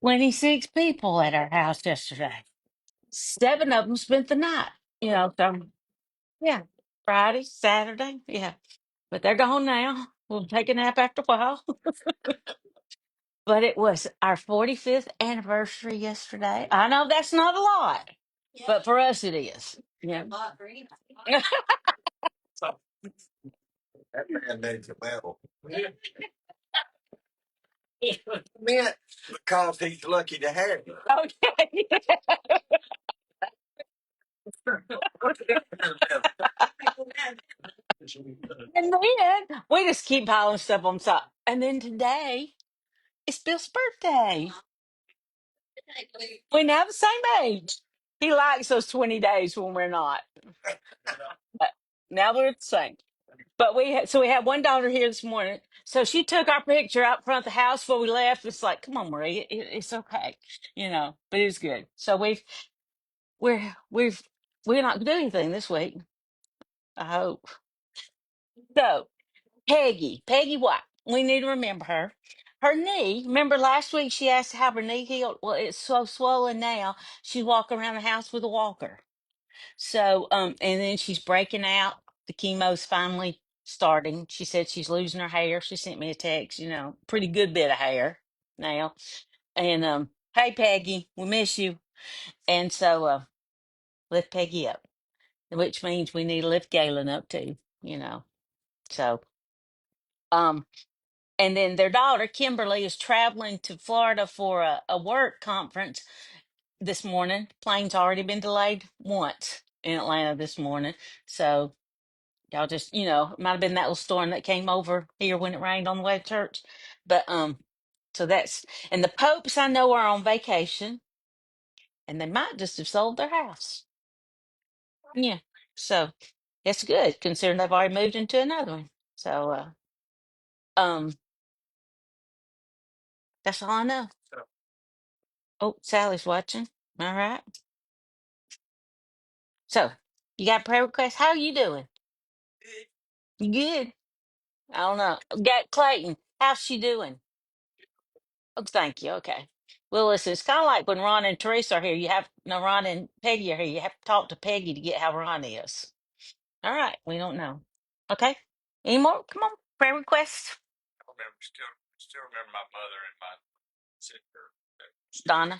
26 people at our house yesterday. 7 of them spent the night. So yeah, Friday, Saturday, yeah. But they're gone now. We'll take a nap after a while. But it was our 45th anniversary yesterday. I know that's not a lot, but for us it is. Yeah. That man needs a medal. Man, because he's lucky to have you. Okay. And then we just keep piling stuff on top. And then today it's Bill's birthday. We're now the same age. He likes those 20 days when we're not. But now we're the same. But we had one daughter here this morning. So she took our picture out front of the house before we left. It's like, come on, Marie, it's okay, But it's good. So we've we're not doing anything this week. I hope. So Peggy White. We need to remember her. Her knee. Remember last week she asked how her knee healed. Well, it's so swollen now. She's walking around the house with a walker. So, and then she's breaking out. The chemo's finally starting. She said she's losing her hair. She sent me a text, pretty good bit of hair now. And hey Peggy, we miss you. And so lift Peggy up, which means we need to lift Galen up too, you know. So um and then their daughter, Kimberly, is traveling to Florida for a work conference this morning. Plane's already been delayed once in Atlanta this morning. So y'all just, it might have been that little storm that came over here when it rained on the way to church. But so and the Popes I know are on vacation and they might just have sold their house. Yeah. So it's good considering they've already moved into another one. So um that's all I know. Oh, Sally's watching. All right. So you got prayer requests? How are you doing? You good? I don't know. Got Clayton. How's she doing? Oh, thank you. Okay. Well, listen, it's kind of like when Ron and Teresa are here. No, Ron and Peggy are here. You have to talk to Peggy to get how Ron is. All right. We don't know. Okay. Any more? Come on. Prayer requests. I remember, still remember my mother and my sister. Donna.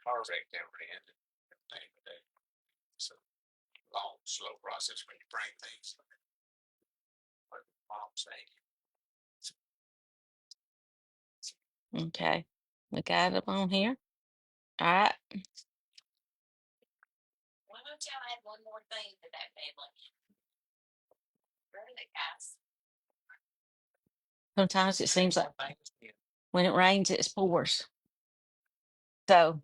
Car wreck never ended. It's a long, slow process when you bring things. But mom saying, Okay. We got it on here. All right. why don't y'all add one more thing to that family? Really, guys? Sometimes it seems like when it rains, it pours. So,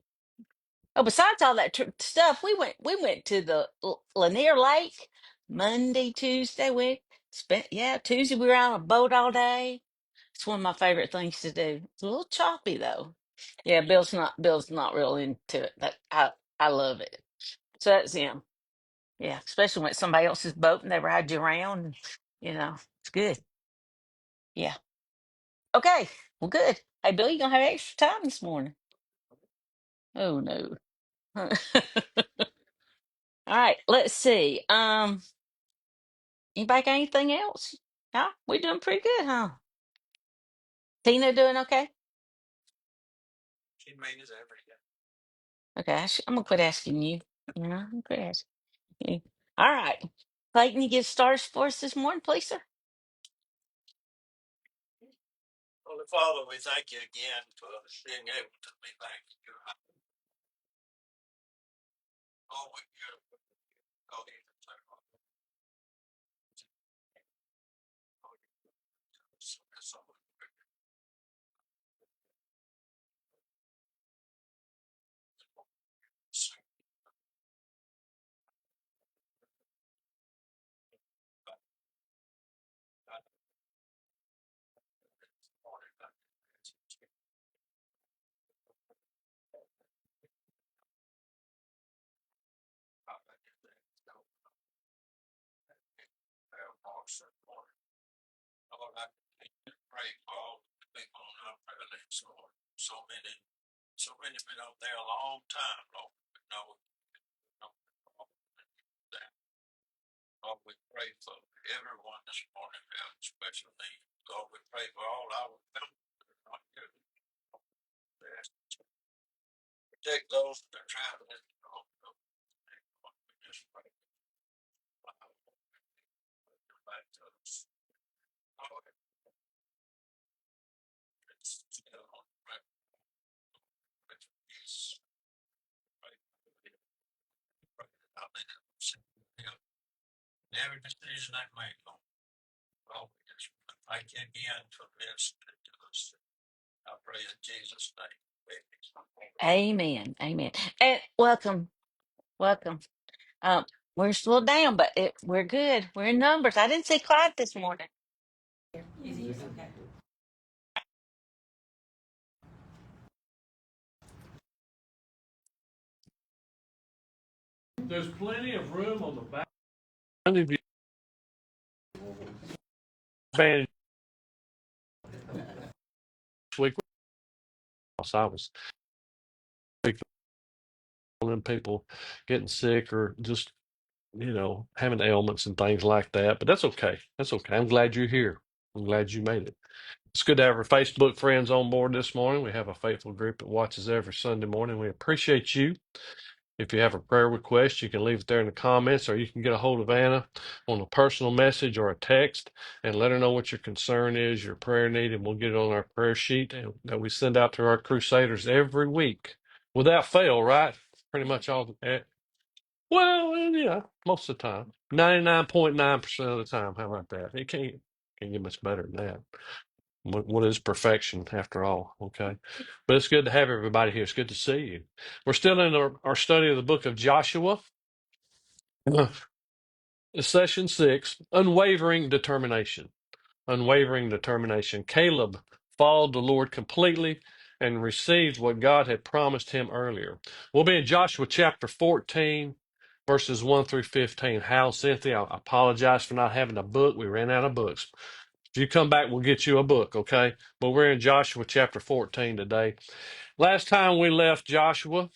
besides all that stuff, we went to the Lanier Lake Monday, Tuesday. We spent Tuesday we were on a boat all day. It's one of my favorite things to do. It's a little choppy though. Yeah, Bill's not real into it, but I love it. So that's him. Yeah, especially when it's somebody else's boat and they ride you around. It's good. Yeah. Okay. Well, good. Hey, Bill, you gonna have extra time this morning? Oh no. All right. Let's see. Anybody got anything else? Yeah, we're doing pretty good, huh? Tina doing okay? She made his every day. Okay, I'm gonna quit asking you. I'm gonna quit asking you. All right. Clayton, you get stars for us this morning, please, sir. Holy Father, we thank you again for being able to be back in your house. Oh, we could go ahead and say, so pray for all the people on our prayer list, Lord. So many been up there a long time, Lord. No, that. Lord, we pray for everyone this morning who has special needs. Lord, we pray for all our families that are not here. Protect those that are traveling. Lord, we just pray back to us. Lord, it's still on prayer. Peace. Pray that every decision I make, Lord. Lord, we just thank you again for listening to us. I pray in Jesus' name. Amen. Amen. Amen. And welcome. Welcome. Um, we're a little down, but we're good. We're in numbers. I didn't see Clyde this morning. There's plenty of room on the back. None of you advantage this week. I was sick, and people getting sick or just having ailments and things like that. But that's okay. That's okay. I'm glad you're here. I'm glad you made it. It's good to have our Facebook friends on board this morning. We have a faithful group that watches every Sunday morning. We appreciate you. If you have a prayer request, you can leave it there in the comments, or you can get a hold of Anna on a personal message or a text and let her know what your concern is, your prayer need, and we'll get it on our prayer sheet that we send out to our Crusaders every week without fail, right? Pretty much all well, yeah, most of the time. 99.9% of the time. How about that? It can't get much better than that. What is perfection after all? Okay. But it's good to have everybody here. It's good to see you. We're still in our study of the book of Joshua. Session 6, Unwavering Determination. Unwavering Determination. Caleb followed the Lord completely and received what God had promised him earlier. We'll be in Joshua chapter 14, verses 1 through 15. Hal, Cynthia, I apologize for not having a book. We ran out of books. If you come back, we'll get you a book, okay? But we're in Joshua chapter 14 today. Last time we left Joshua,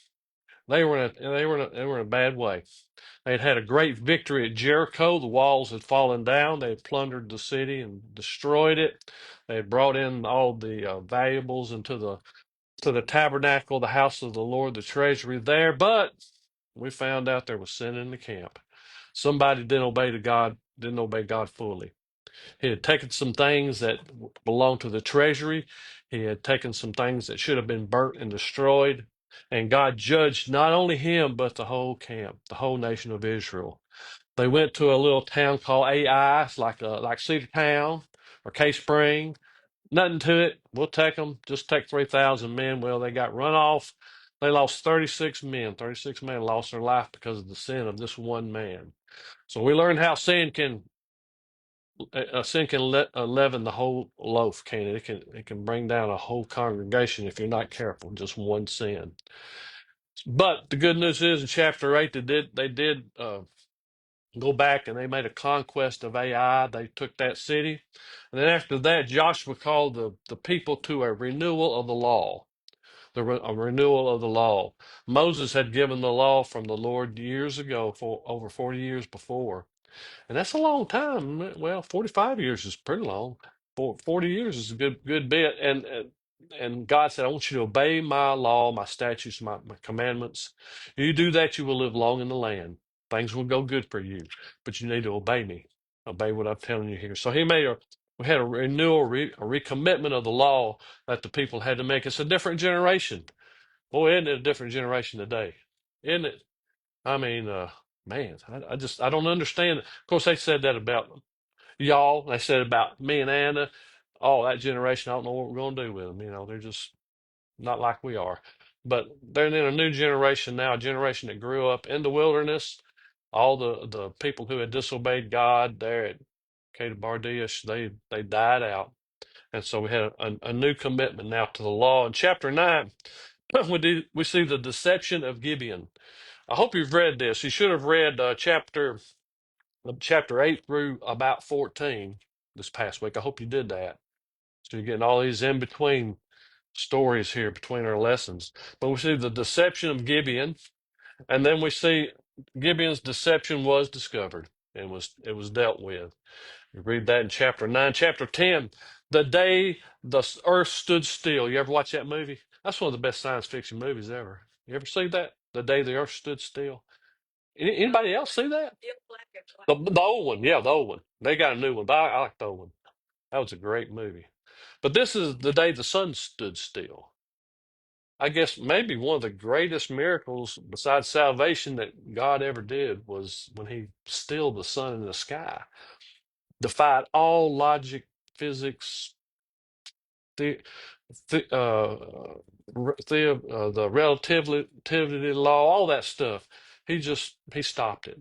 they were in a bad way. They had had a great victory at Jericho. The walls had fallen down. They had plundered the city and destroyed it. They had brought in all the valuables into the tabernacle, the house of the Lord, the treasury there. But we found out there was sin in the camp. Somebody didn't obey God fully. He had taken some things that belonged to the treasury. He had taken some things that should have been burnt and destroyed. And God judged not only him, but the whole camp, the whole nation of Israel. They went to a little town called Ai. It's like Cedar Town or Cave Spring. Nothing to it. We'll take them. Just take 3,000 men. Well, they got run off. They lost 36 men. 36 men lost their life because of the sin of this one man. So we learned how sin can leaven the whole loaf, can it? It can bring down a whole congregation if you're not careful. Just one sin. But the good news is in chapter 8 they did go back and they made a conquest of Ai. They took that city, and then after that, Joshua called the people to a renewal of the law. A renewal of the law. Moses had given the law from the Lord years ago, for over 40 years before. And that's a long time. Well, 45 years is pretty long. 40 years is a good bit. And God said, I want you to obey my law, my statutes, my commandments. You do that, you will live long in the land. Things will go good for you, but you need to obey me. Obey what I'm telling you here. So we had a renewal, a recommitment of the law that the people had to make. It's a different generation. Boy, isn't it a different generation today? Isn't it? I mean, man, I don't understand. Of course, they said that about y'all. They said about me and Anna. Oh, that generation, I don't know what we're going to do with them. They're just not like we are. But they're in a new generation now, a generation that grew up in the wilderness. All the people who had disobeyed God there at Kadesh Barnea, they died out. And so we had a new commitment now to the law. In chapter 9, we see the deception of Gibeon. I hope you've read this. You should have read chapter 8 through about 14 this past week. I hope you did that. So you're getting all these in between stories here between our lessons. But we see the deception of Gibeon, and then we see Gibeon's deception was discovered and was dealt with. You read that in chapter 9. Chapter 10, the day the earth stood still. You ever watch that movie? That's one of the best science fiction movies ever. You ever see that? The day the earth stood still. Anybody else see that? The old one, yeah, the old one. They got a new one, but I like the old one. That was a great movie. But this is the day the sun stood still. I guess maybe one of the greatest miracles besides salvation that God ever did was when he stilled the sun in the sky, defied all logic, physics, the the relativity law, all that stuff. He stopped it.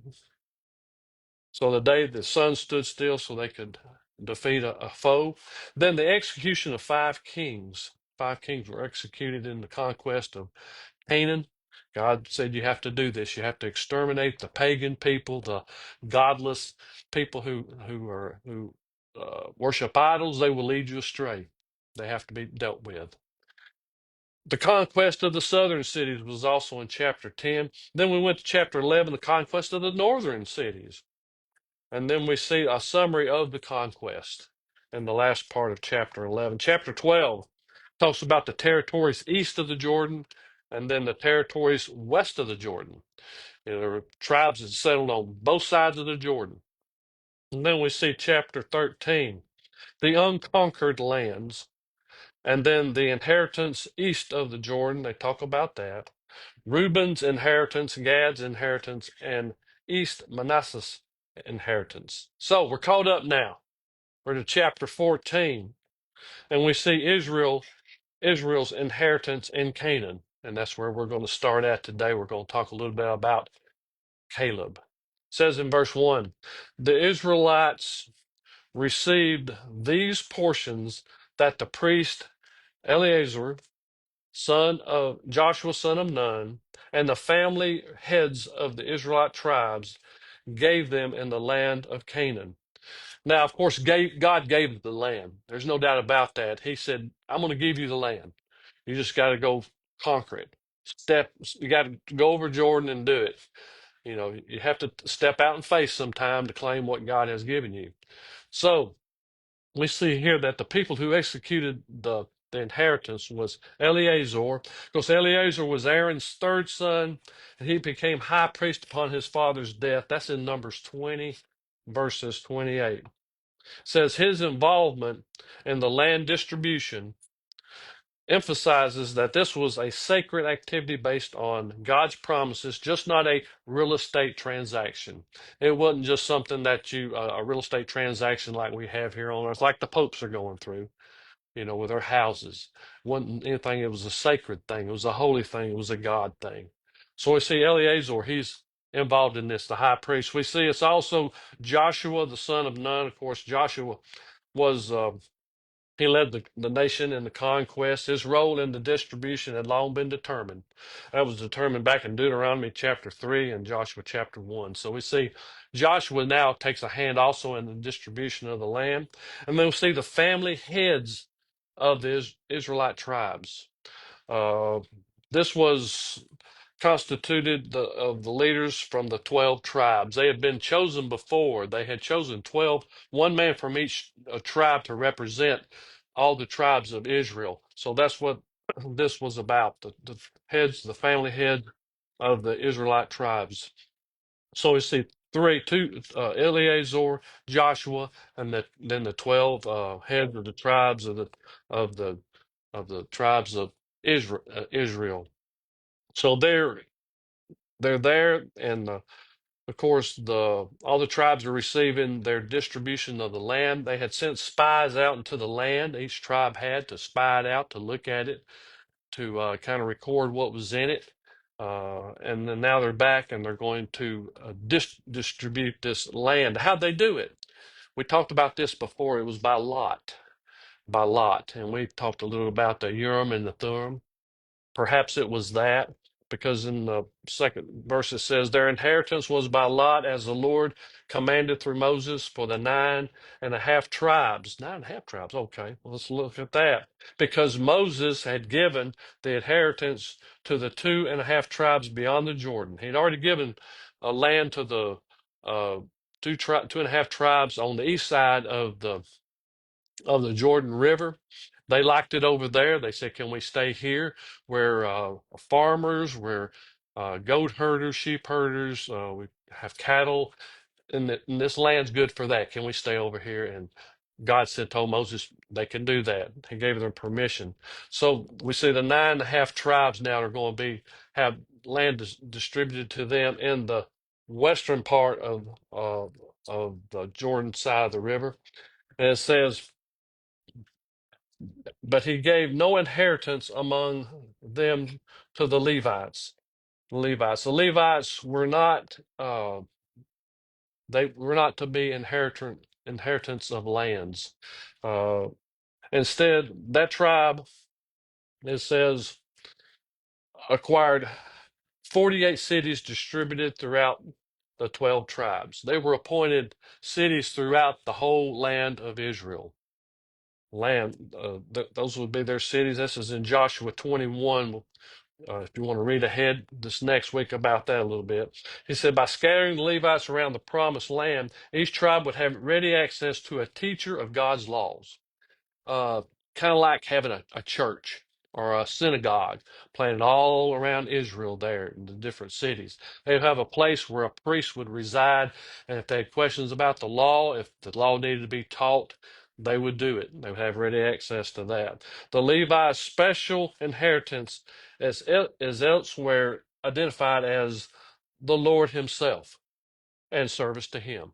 So the day the sun stood still so they could defeat a foe. Then the execution of five kings. Five kings were executed in the conquest of Canaan. God said you have to do this. You have to exterminate the pagan people, the godless people who worship idols. They will lead you astray. They have to be dealt with. The conquest of the southern cities was also in chapter 10. Then we went to chapter 11, the conquest of the northern cities. And then we see a summary of the conquest in the last part of chapter 11. Chapter 12 talks about the territories east of the Jordan and then the territories west of the Jordan. There were tribes that settled on both sides of the Jordan. And then we see chapter 13, the unconquered lands, and then the inheritance east of the Jordan. They talk about that. Reuben's inheritance, Gad's inheritance, and East Manasseh's inheritance. So we're caught up now. We're to chapter 14, and we see Israel's inheritance in Canaan. And that's where we're going to start at today. We're going to talk a little bit about Caleb. It says in verse 1, the Israelites received these portions that the priest Eleazar son of Joshua, son of Nun, and the family heads of the Israelite tribes gave them in the land of Canaan. Now, of course, God gave the land. There's no doubt about that. He said, I'm going to give you the land. You just got to go conquer it. You got to go over Jordan and do it. You have to step out in faith sometime to claim what God has given you. So, we see here that the people who executed the inheritance was Eleazar, because Eleazar was Aaron's third son, and he became high priest upon his father's death. That's in Numbers 20, verses 28. It says his involvement in the land distribution emphasizes that this was a sacred activity based on God's promises, just not a real estate transaction. It wasn't just something that a real estate transaction like we have here on earth, like the popes are going through, with their houses. It wasn't anything, it was a sacred thing, it was a holy thing, it was a God thing. So we see Eleazar, he's involved in this, the high priest. We see it's also Joshua, the son of Nun. Of course, Joshua was he led the nation in the conquest. His role in the distribution had long been determined. That was determined back in Deuteronomy chapter 3 and Joshua chapter 1. So we see Joshua now takes a hand also in the distribution of the land. And then we see the family heads of the Israelite tribes. Uh, this was constituted of the leaders from the 12 tribes. They had been chosen before. They had chosen 12, one man from each tribe to represent all the tribes of Israel. So that's what this was about, the heads, the family head of the Israelite tribes. So we see Eleazar, Joshua, and then the 12 heads of the tribes of the of the tribes of Israel. So they're there, and of course, all the tribes are receiving their distribution of the land. They had sent spies out into the land. Each tribe had to spy it out, to look at it, to kind of record what was in it. And then now they're back, and they're going to distribute this land. How'd they do it? We talked about this before. It was by lot, and we talked a little about the Urim and the Thummim. Perhaps it was that. because in the second verse it says, their inheritance was by lot as the Lord commanded through Moses for the 9.5 tribes. 9.5 tribes, okay, well, let's look at that. Because Moses had given the inheritance to the 2.5 tribes beyond the Jordan. He'd already given a land to the 2.5 tribes on the east side of the Jordan River. They liked it over there. They said, "Can we stay here? We're farmers, we're goat herders, sheep herders, we have cattle, and this land's good for that. Can we stay over here?" And God said, told Moses they can do that. He gave them permission. So we see the 9.5 tribes now are going to have land distributed to them in the western part of the Jordan side of the river. And it says, but he gave no inheritance among them to the Levites. The Levites were not they were not to be inheritance of lands. Uh, Instead, that tribe, it says, acquired 48 cities distributed throughout the 12 tribes. They were appointed cities throughout the whole land of Israel. Those would be their cities. This is in Joshua 21. If you want to read ahead this next week about that a little bit, he said, by scattering the Levites around the promised land, each tribe would have ready access to a teacher of God's laws. uh, Kind of like having a church or a synagogue planted all around Israel there in the different cities. They would have a place where a priest would reside, and if they had questions about the law, if the law needed to be taught, they would do it. They would have ready access to that. The Levi's special inheritance is elsewhere identified as the Lord Himself and service to Him.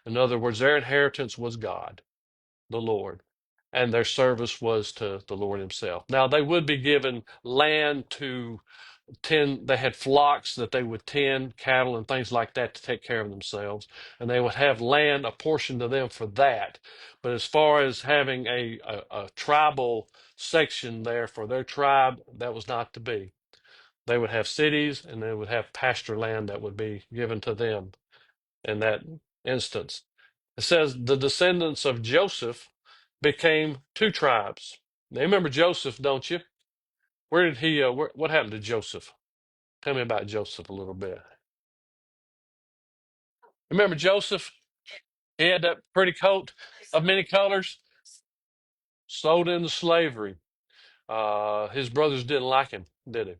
In other words, their inheritance was God, the Lord, and their service was to the Lord Himself. Now, they would be given land to tend, they had flocks that they would tend, cattle and things like that to take care of themselves, and they would have land apportioned to them for that. But as far as having a tribal section there for their tribe, that was not to be. They would have cities and they would have pasture land that would be given to them in that instance. It says the descendants of Joseph became two tribes. Now, you remember Joseph, don't you? Where did he? What happened to Joseph? Tell me about Joseph a little bit. Remember Joseph? He had that pretty coat of many colors, sold into slavery. His brothers didn't like him, did he?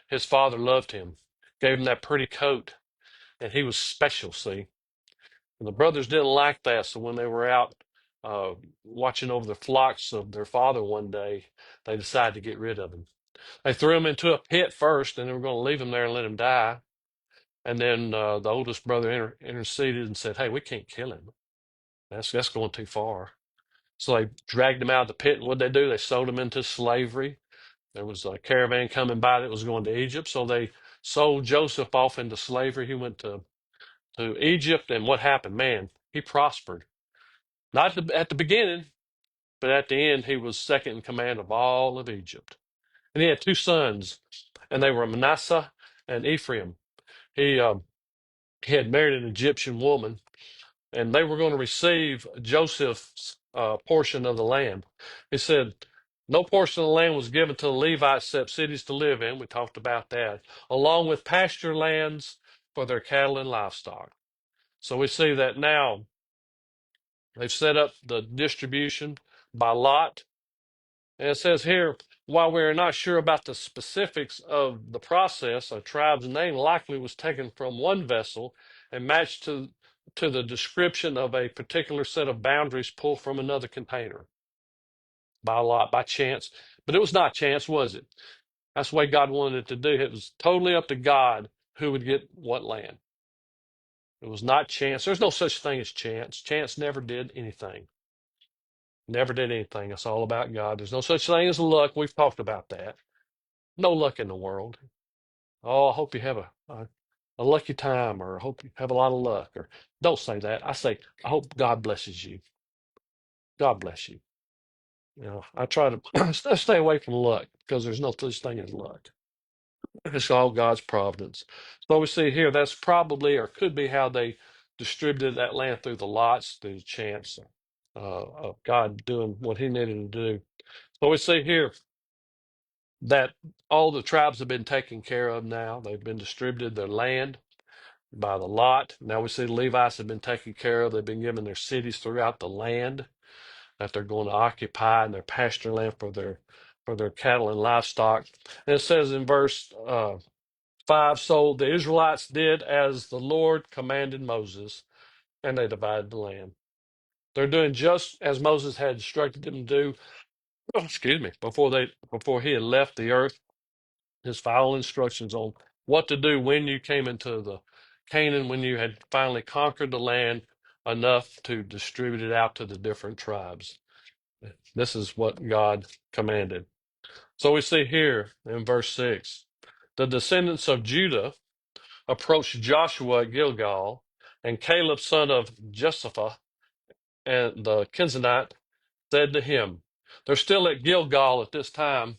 His father loved him, gave him that pretty coat, and he was special. See, and the brothers didn't like that, so when they were out uh, watching over the flocks of their father one day, they decided to get rid of him. They threw him into a pit first, and they were going to leave him there and let him die. And then the oldest brother interceded and said, "Hey, we can't kill him. That's going too far." So they dragged him out of the pit, and what they do? They sold him into slavery. There was a caravan coming by that was going to Egypt, so they sold Joseph off into slavery. He went to Egypt, and what happened? Man, he prospered. Not at the beginning, but at the end, he was second in command of all of Egypt. And he had two sons, and they were Manasseh and Ephraim. He um, he had married an Egyptian woman, and they were going to receive Joseph's portion of the land. He said, no portion of the land was given to the Levites except cities to live in. We talked about that, along with pasture lands for their cattle and livestock. So we see that now they've set up the distribution by lot. And it says here, while we are not sure about the specifics of the process, a tribe's name likely was taken from one vessel and matched to the description of a particular set of boundaries pulled from another container by lot, by chance. But it was not chance, was it? That's the way God wanted it to do. It was totally up to God who would get what land. It was not chance. There's no such thing as chance. Chance never did anything. Never did anything. It's all about God. There's no such thing as luck. We've talked about that. No luck in the world. Oh, I hope you have a lucky time, or I hope you have a lot of luck. Or don't say that. I say, I hope God blesses you. God bless you. You know, I try to stay away from luck because there's no such thing as luck. It's all God's providence. So we see here that's probably or could be how they distributed that land through the lots, through the chance of God doing what He needed to do. So we see here that all the tribes have been taken care of now. They've been distributed their land by the lot. Now we see the Levites have been taken care of. They've been given their cities throughout the land that they're going to occupy and their pasture land for their cattle and livestock. And it says in verse 5, so the Israelites did as the Lord commanded Moses, and they divided the land. They're doing just as Moses had instructed them to do, excuse me, before he had left the earth, his final instructions on what to do when you came into the Canaan, when you had finally conquered the land enough to distribute it out to the different tribes. This is what God commanded. So we see here in verse 6, the descendants of Judah approached Joshua at Gilgal, and Caleb, son of Jephthah, and the Kenizzite, said to him, they're still at Gilgal at this time.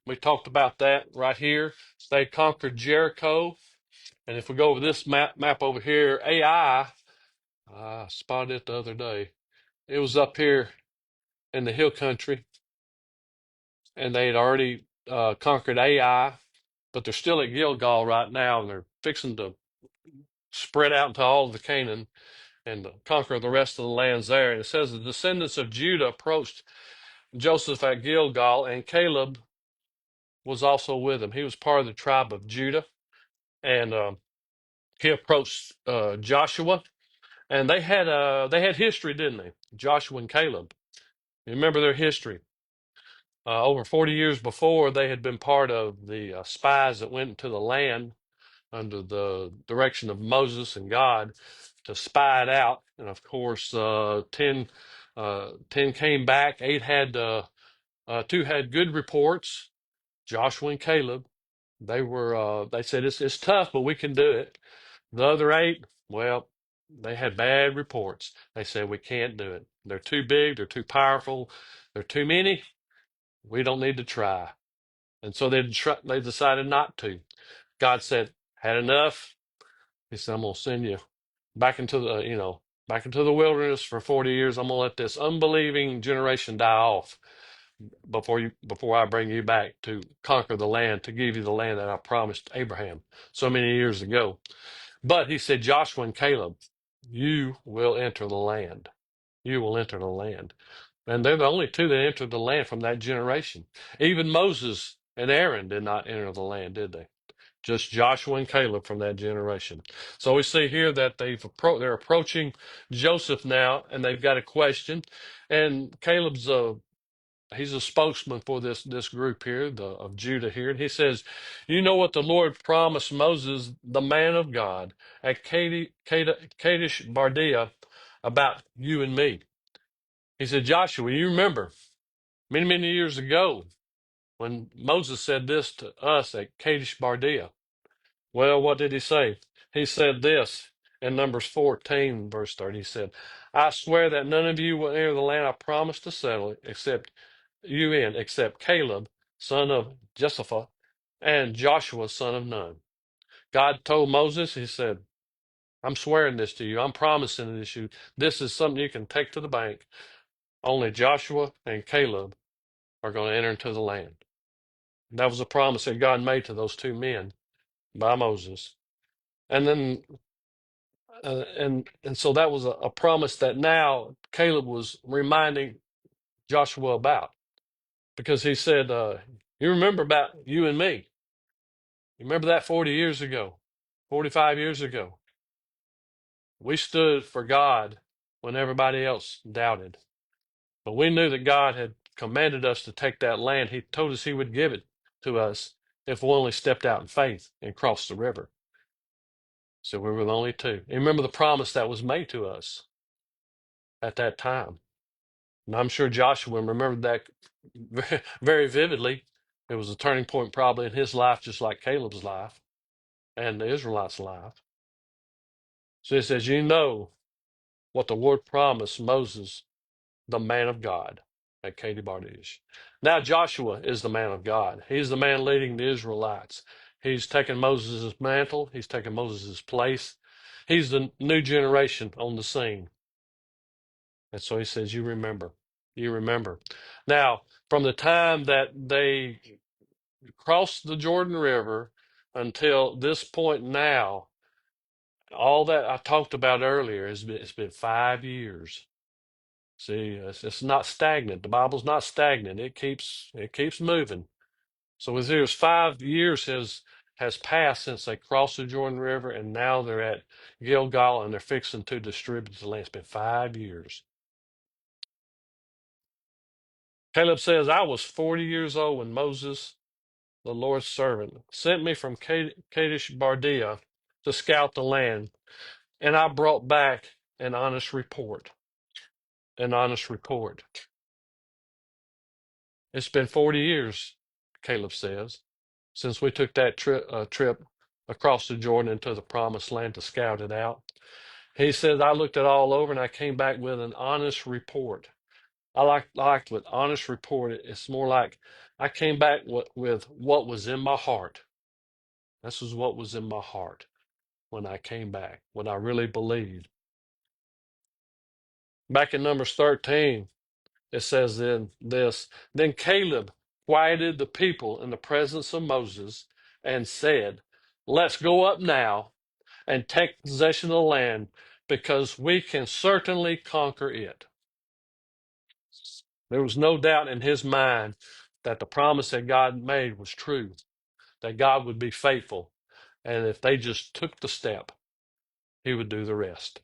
We talked about that right here. They conquered Jericho. And if we go over this map over here, I spotted it the other day. It was up here in the hill country, and they had already conquered Ai, but they're still at Gilgal right now, and they're fixing to spread out into all of the Canaan and conquer the rest of the lands there. And it says the descendants of Judah approached Joseph at Gilgal, and Caleb was also with him. He was part of the tribe of Judah, and he approached Joshua, and they had history, didn't they? Joshua and Caleb. You remember their history. Over 40 years before, they had been part of the spies that went into the land under the direction of Moses and God to spy it out. And of course, 10 came back. Two had good reports. Joshua and Caleb. They said it's tough, but we can do it. The other 8, well, they had bad reports. They said we can't do it. They're too big. They're too powerful. They're too many. We don't need to try. And so they decided not to. God said, had enough. He said, I'm going to send you back into back into the wilderness for 40 years. I'm going to let this unbelieving generation die off before I bring you back to conquer the land, to give you the land that I promised Abraham so many years ago. But he said, Joshua and Caleb, you will enter the land. You will enter the land. And they're the only 2 that entered the land from that generation. Even Moses and Aaron did not enter the land, did they? Just Joshua and Caleb from that generation. So we see here that they're approaching Joseph now, and they've got a question. And Caleb's he's a spokesman for this group here, of Judah here, and he says, "You know what the Lord promised Moses, the man of God, at Kadesh Barnea, about you and me." He said, "Joshua, you remember many years ago when Moses said this to us at Kadesh Barnea." Well, what did he say? He said this in Numbers 14, verse 30. He said, "I swear that none of you will enter the land I promised to settle, except Caleb, son of Jephthah, and Joshua, son of Nun." God told Moses, he said, "I'm swearing this to you. I'm promising this to you. This is something you can take to the bank. Only Joshua and Caleb are going to enter into the land." That was a promise that God made to those 2 men by Moses. And then and so that was a promise that now Caleb was reminding Joshua about, because he said, "You remember about you and me? You remember that 40 years ago, 45 years ago? We stood for God when everybody else doubted, but we knew that God had commanded us to take that land. He told us He would give it to us if we only stepped out in faith and crossed the river." So we were the only 2. And remember the promise that was made to us at that time. And I'm sure Joshua remembered that very vividly. It was a turning point probably in his life, just like Caleb's life and the Israelites' life. So it says, "You know what the Lord promised Moses, the man of God," at Kadesh Barnea. Now Joshua is the man of God. He's the man leading the Israelites. He's taken Moses' mantle. He's taken Moses' place. He's the new generation on the scene. And so he says, you remember. You remember. Now, from the time that they crossed the Jordan River until this point now, all that I talked about earlier it's been 5 years. See, it's not stagnant. The Bible's not stagnant. It keeps moving. So as there's 5 years has passed since they crossed the Jordan River, and now they're at Gilgal and they're fixing to distribute the land. It's been 5 years. Caleb says, I was 40 years old when Moses, the Lord's servant, sent me from Kadesh Barnea to scout the land, and I brought back an honest report. An honest report. It's been 40 years, Caleb says, since we took that trip across the Jordan into the promised land to scout it out. He says, I looked it all over and I came back with an honest report. I liked with honest report. It's more like I came back with what was in my heart. This is what was in my heart when I came back, what I really believed. Back in Numbers 13, it says then Caleb quieted the people in the presence of Moses and said, let's go up now and take possession of the land because we can certainly conquer it. There was no doubt in his mind that the promise that God made was true, that God would be faithful. And if they just took the step, he would do the rest.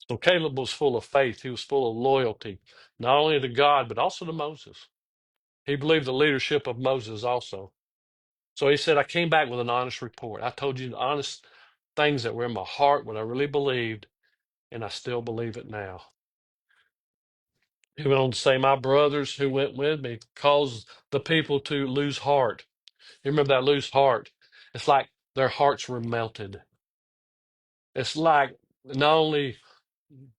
So Caleb was full of faith. He was full of loyalty, not only to God, but also to Moses. He believed the leadership of Moses also. So he said, I came back with an honest report. I told you the honest things that were in my heart, what I really believed, and I still believe it now. He went on to say, my brothers who went with me caused the people to lose heart. You remember that lose heart? It's like their hearts were melted. It's like not only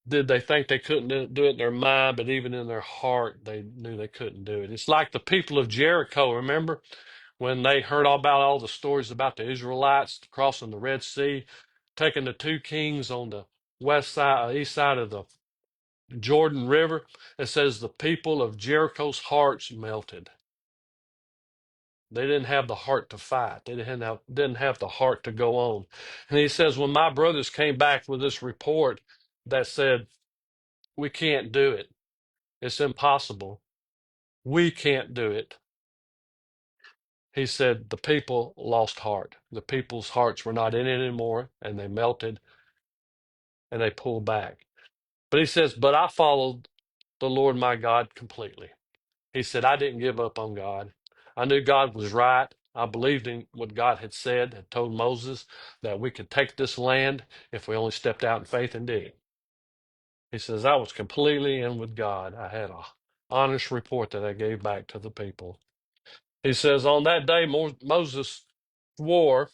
did they think they couldn't do it in their mind, but even in their heart, they knew they couldn't do it. It's like the people of Jericho, remember, when they heard all about all the stories about the Israelites crossing the Red Sea, taking the two kings on the west side, east side of the Jordan River. It says the people of Jericho's hearts melted. They didn't have the heart to fight. They didn't have the heart to go on. And he says, when my brothers came back with this report that said, we can't do it. It's impossible. We can't do it. He said the people lost heart. The people's hearts were not in it anymore, and they melted and they pulled back. But he says, but I followed the Lord my God completely. He said, I didn't give up on God. I knew God was right. I believed in what God had said, had told Moses that we could take this land if we only stepped out in faith and did it. He says, I was completely in with God. I had a honest report that I gave back to the people. He says, on that day, Moses swore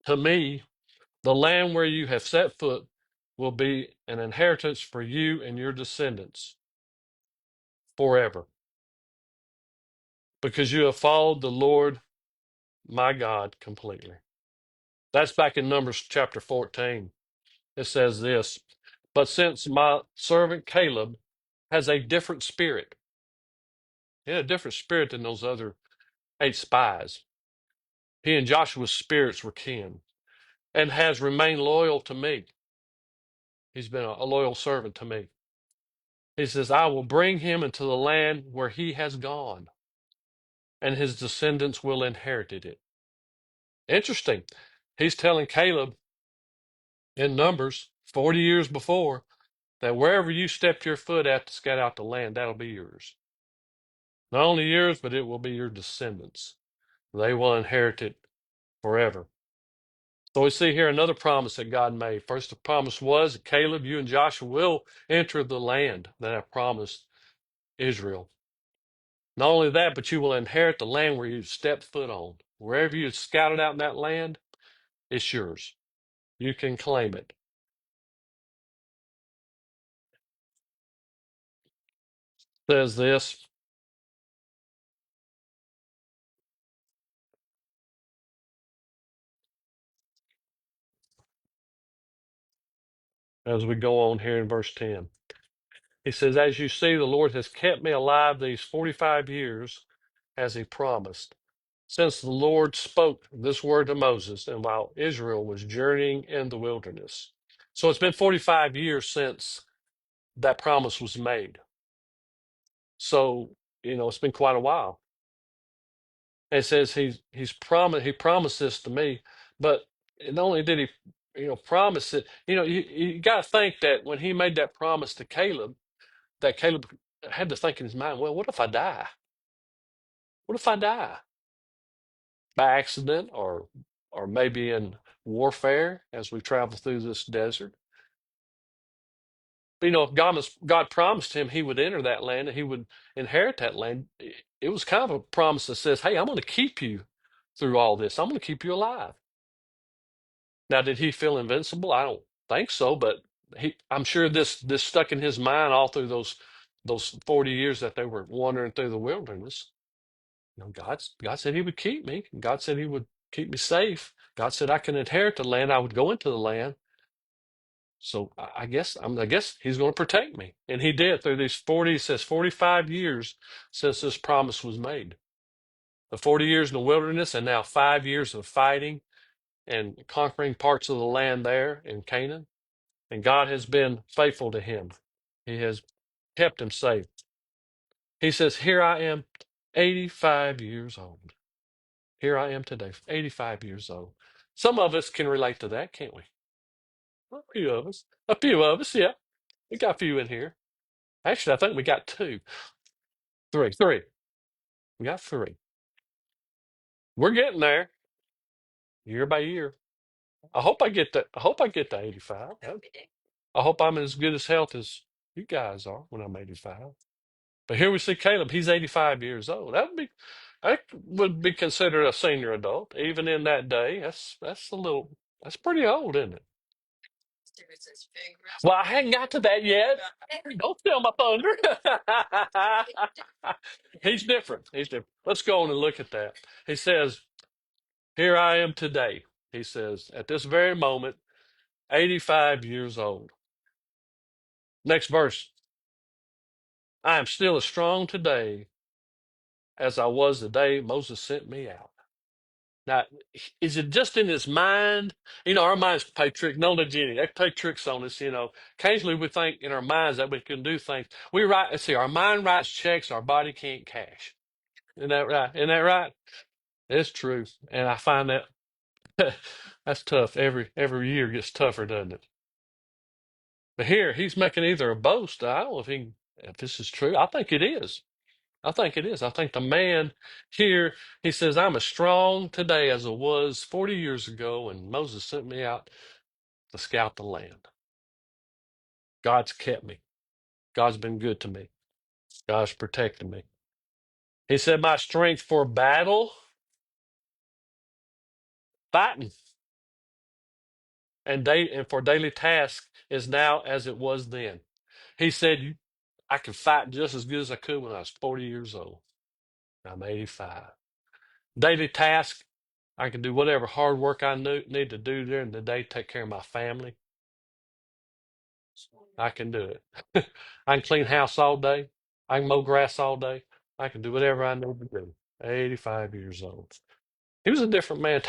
to me, the land where you have set foot will be an inheritance for you and your descendants forever, because you have followed the Lord my God completely. That's back in Numbers chapter 14. It says this, but since my servant Caleb has a different spirit, he had a different spirit than those other 8 spies. He and Joshua's spirits were kin and has remained loyal to me. He's been a loyal servant to me. He says, I will bring him into the land where he has gone, and his descendants will inherit it. Interesting. He's telling Caleb in Numbers 40 years before that wherever you step your foot at to scout out the land, that'll be yours. Not only yours, but it will be your descendants. They will inherit it forever. So we see here another promise that God made. First, the promise was, Caleb, you and Joshua will enter the land that I promised Israel. Not only that, but you will inherit the land where you stepped foot on. Wherever you scouted out in that land, it's yours. You can claim it. Says this, as we go on here in verse 10. He says, as you see, the Lord has kept me alive these 45 years as he promised, since the Lord spoke this word to Moses and while Israel was journeying in the wilderness. So it's been 45 years since that promise was made. So, it's been quite a while. And it says he promised this to me, but not only did he, promise it, you got to think that when he made that promise to Caleb, that Caleb had to think in his mind, well, what if I die? What if I die by accident or maybe in warfare as we travel through this desert? But if God promised him he would enter that land and he would inherit that land, it was kind of a promise that says, hey, I'm going to keep you through all this. I'm going to keep you alive. Now, did he feel invincible? I don't think so, but I'm sure this stuck in his mind all through those 40 years that they were wandering through the wilderness. God said he would keep me. God said he would keep me safe. God said I can inherit the land. I would go into the land. So I guess he's going to protect me. And he did through these 40, it says 45 years since this promise was made. The 40 years in the wilderness and now 5 years of fighting and conquering parts of the land there in Canaan. And God has been faithful to him. He has kept him safe. He says, here I am, 85 years old. Here I am today, 85 years old. Some of us can relate to that, can't we? A few of us. A few of us, yeah. We got a few in here. Actually, I think we got two. Three. We got three. We're getting there year by year. I hope I get that. I hope I get to 85. I hope I'm in as good as health as you guys are when I'm 85. But here we see Caleb. He's 85 years old. That would be considered a senior adult, even in that day. That's pretty old, isn't it? Well, I hadn't got to that yet. Don't steal my thunder. He's different. He's different. Let's go on and look at that. He says, here I am today. He says, at this very moment, 85 years old. Next verse. I am still as strong today as I was the day Moses sent me out. Now, is it just in his mind? Our minds play tricks. No, Jenny, they play tricks on us. Occasionally we think in our minds that we can do things. Let's see, our mind writes checks our body can't cash. Isn't that right? Isn't that right? It's true. And I find that that's tough. Every year gets tougher, doesn't it? But here he's making either a boast. I don't know if this is true. I think it is. I think it is. I think the man here, he says, I'm as strong today as I was 40 years ago when Moses sent me out to scout the land. God's kept me. God's been good to me. God's protected me. He said, my strength for battle, fighting, and for daily tasks is now as it was then. He said, I can fight just as good as I could when I was 40 years old. I'm 85. Daily task, I can do whatever hard work I need to do during the day, take care of my family. I can do it. I can clean house all day. I can mow grass all day. I can do whatever I need to do. 85 years old. He was a different man.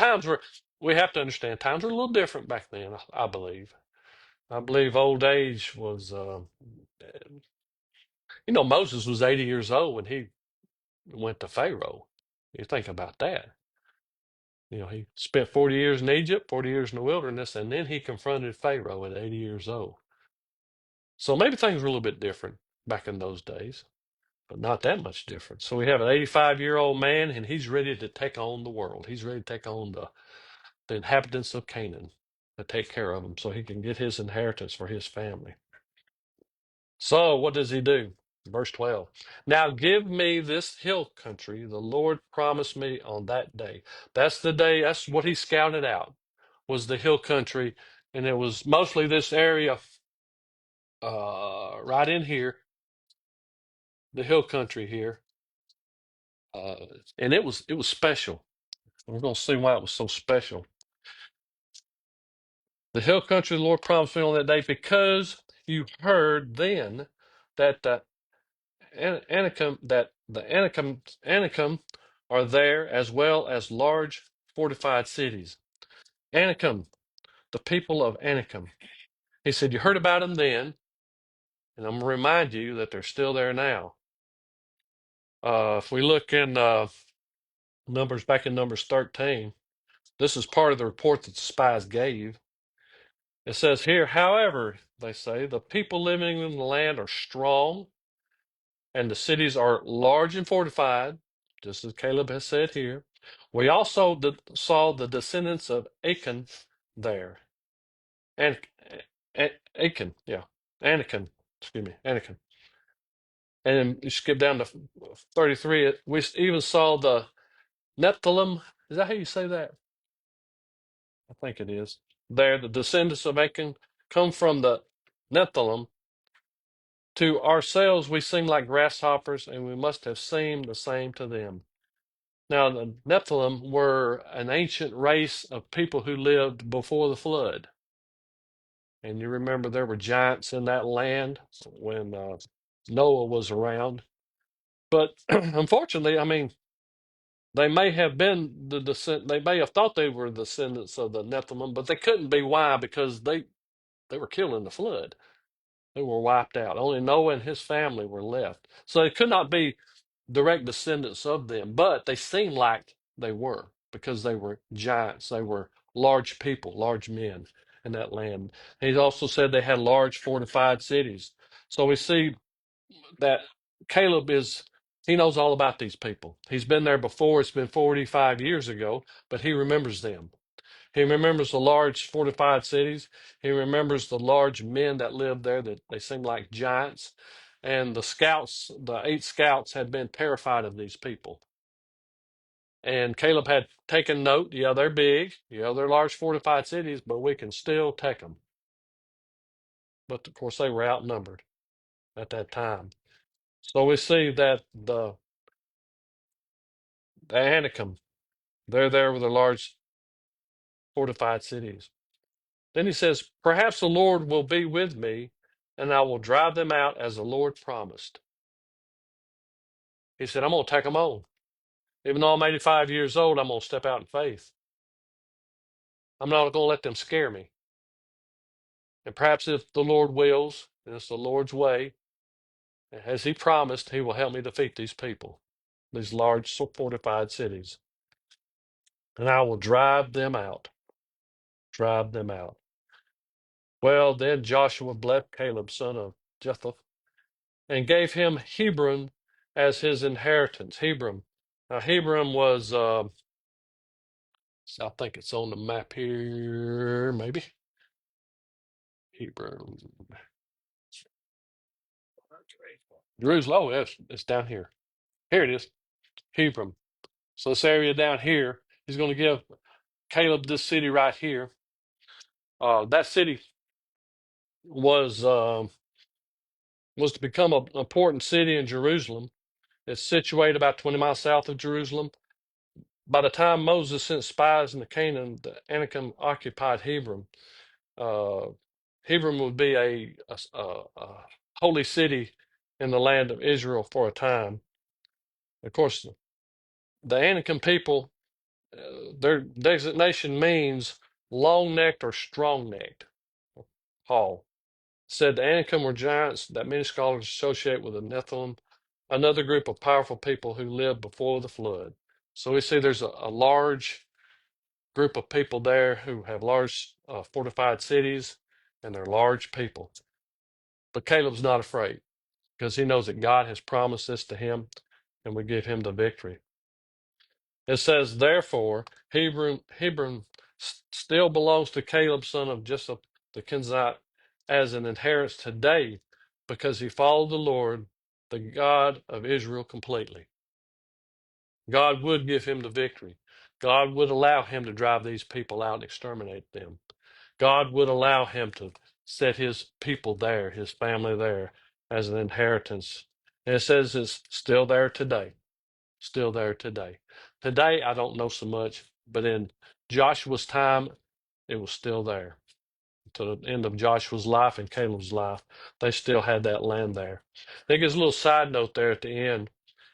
We have to understand, times were a little different back then, I believe. I believe old age was, Moses was 80 years old when he went to Pharaoh. You think about that. He spent 40 years in Egypt, 40 years in the wilderness, and then he confronted Pharaoh at 80 years old. So maybe things were a little bit different back in those days, but not that much different. So we have an 85-year-old man, and he's ready to take on the world. He's ready to take on the inhabitants of Canaan to take care of them so he can get his inheritance for his family. So what does he do? Verse 12. Now give me this hill country the Lord promised me on that day. That's the day, that's what he scouted out, was the hill country. And it was mostly this area right in here, the hill country here. Uh, and it was special. We're going to see why it was so special. The hill country the Lord promised me on that day, because you heard then that Anakim are there, as well as large fortified cities. Anakim, the people of Anakim. He said, you heard about them then, and I'm going to remind you that they're still there now. If we look in back in Numbers 13, this is part of the report that the spies gave. It says here, however, they say, the people living in the land are strong, and the cities are large and fortified, just as Caleb has said here. We also saw the descendants of Achan there. And Achan, yeah. Anakim, excuse me, Anakim. And then you skip down to 33. We even saw the Nephilim. Is that how you say that? I think it is. There, the descendants of Achan come from the Nephilim. To ourselves, we seem like grasshoppers, and we must have seemed the same to them. Now, the Nephilim were an ancient race of people who lived before the flood. And you remember there were giants in that land when Noah was around. But unfortunately, I mean, they may have been they may have thought they were the descendants of the Nephilim, but they couldn't be. Why? Because they were killed in the flood. They were wiped out. Only Noah and his family were left. So they could not be direct descendants of them, but they seemed like they were, because they were giants. They were large people, large men in that land. He also said they had large fortified cities. So we see that Caleb he knows all about these people. He's been there before. It's been 45 years ago, but he remembers them. He remembers the large fortified cities. He remembers the large men that lived there, that they seemed like giants. And the 8 scouts had been terrified of these people. And Caleb had taken note. Yeah, they're big. Yeah, they're large fortified cities, but we can still take them. But of course, they were outnumbered at that time. So we see that the Anakim, they're there with the large fortified cities. Then he says, perhaps the Lord will be with me, and I will drive them out as the Lord promised. He said, I'm going to take them on. Even though I'm 85 years old, I'm going to step out in faith. I'm not going to let them scare me. And perhaps if the Lord wills, and it's the Lord's way, as he promised, he will help me defeat these people, these large fortified cities. And I will drive them out. Drive them out. Well, then Joshua blessed Caleb, son of Jephthah, and gave him Hebron as his inheritance. Hebron. Now, Hebron was, I think it's on the map here, maybe. Hebron. Jerusalem. Oh, yes, it's down here. Here it is. Hebron. So this area down here, he's going to give Caleb this city right here. That city was to become an important city in Jerusalem. It's situated about 20 miles south of Jerusalem. By the time Moses sent spies into Canaan, the Anakim occupied Hebron. Uh, Hebron would be a holy city in the land of Israel for a time. Of course, the Anakim people, their designation means long-necked or strong-necked. Paul said the Anakim were giants that many scholars associate with the Nephilim, another group of powerful people who lived before the flood. So we see there's a large group of people there who have large fortified cities, and they're large people. But Caleb's not afraid, because he knows that God has promised this to him, and we give him the victory. It says, therefore, Hebron still belongs to Caleb, son of Jephthah the Kenizzite, as an inheritance today, because he followed the Lord, the God of Israel, completely. God would give him the victory. God would allow him to drive these people out and exterminate them. God would allow him to set his people there, his family there, as an inheritance. And it says it's still there today. Still there today. Today, I don't know so much, but in Joshua's time, it was still there. to the end of Joshua's life and Caleb's life. They still had that land there. I think there's a little side note there at the end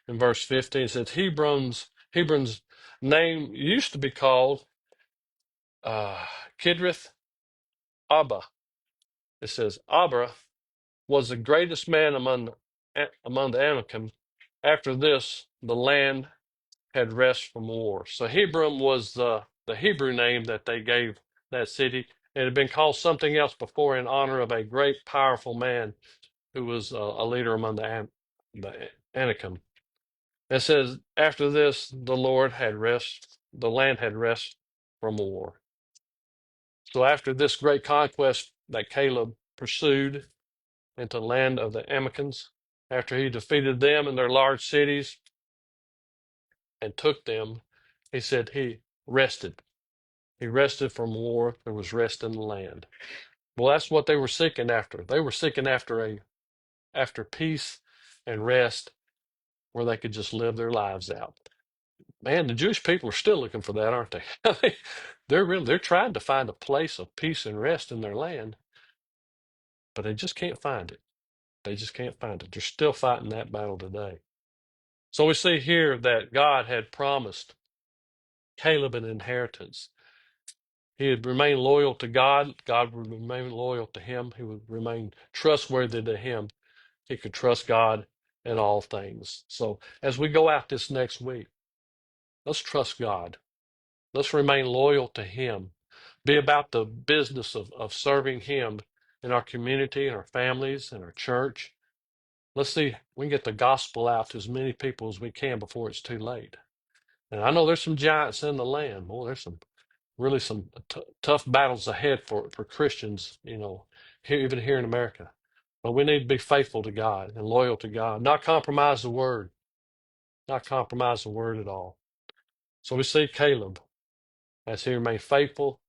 in verse 15. It says Hebron's name used to be called uh, Kidrith Abba. It says Abra was the greatest man among the Anakim. After this, the land had rest from war. So Hebron was the Hebrew name that they gave that city. It had been called something else before in honor of a great, powerful man who was a leader among the Anakim. It says, after this, the land had rest from war. So after this great conquest that Caleb pursued into the land of the Anakims, after he defeated them in their large cities and took them, he said he rested. He rested from war. There was rest in the land. Well, that's what they were seeking after. They were seeking after peace and rest where they could just live their lives out. Man, the Jewish people are still looking for that, aren't they? They're trying to find a place of peace and rest in their land, but they just can't find it. They just can't find it. They're still fighting that battle today. So we see here that God had promised Caleb an inheritance. He would remain loyal to God. God would remain loyal to him. He would remain trustworthy to him. He could trust God in all things. So as we go out this next week, let's trust God. Let's remain loyal to him. Be about the business of serving him in our community, in our families, in our church. Let's see we can get the gospel out to as many people as we can before it's too late. And I know there's some giants in the land. Boy, there's some tough battles ahead for Christians, even here in America. But we need to be faithful to God and loyal to God, not compromise the word, not compromise the word at all. So we see Caleb as he remained faithful,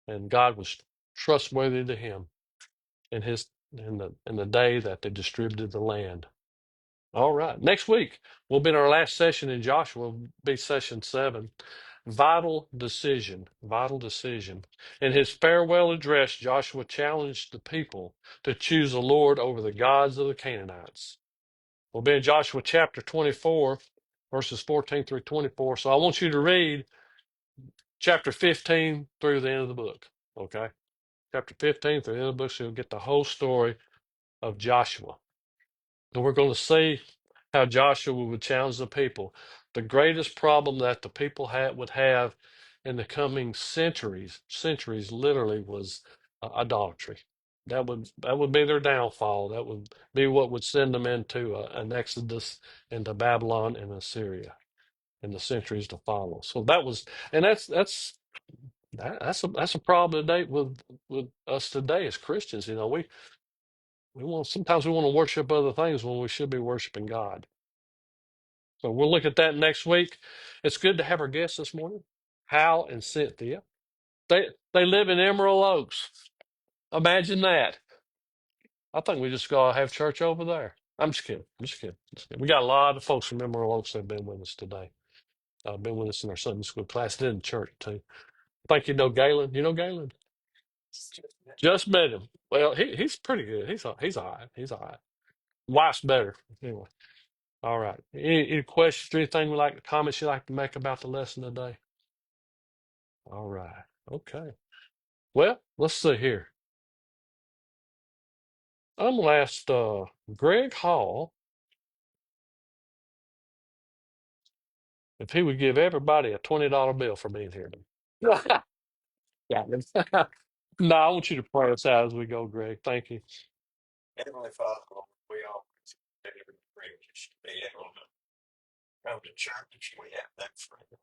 and God was trustworthy to him in the day that they distributed the land. All right. Next week, we'll be in our last session in Joshua. Will be session 7. Vital decision. Vital decision. In his farewell address, Joshua challenged the people to choose the Lord over the gods of the Canaanites. We'll be in Joshua chapter 24, verses 14 through 24. So I want you to read chapter 15 through the end of the book. Okay? Chapter 15 through the end of the book, so you'll get the whole story of Joshua. And we're going to see how Joshua would challenge the people. The greatest problem that the people would have in the coming centuries literally was idolatry. That would be their downfall. That would be what would send them into an exodus into Babylon and Assyria in the centuries to follow. So and that's a problem today with us today as Christians. Sometimes we want to worship other things when we should be worshiping God. So we'll look at that next week. It's good to have our guests this morning, Hal and Cynthia. They live in Emerald Oaks. Imagine that. I think we just gotta have church over there. I'm just kidding. I'm just kidding. Just kidding. We got a lot of folks from Emerald Oaks that have been with us today. Been with us in our Sunday school class, did in church too. I think you know Galen. You know Galen? Just met him. Well, he's pretty good. He's all right. He's all right. Wife's better. Anyway. All right. Any questions or anything comments you'd like to make about the lesson today? All right. Okay. Well, let's see here. I'm gonna ask Greg Hall if he would give everybody a $20 bill for being here. Yeah. No, I want you to pray us out as we go, Greg. Thank you. Heavenly Father, Lord, we always consider it a privilege to be able to come to church. We have that freedom.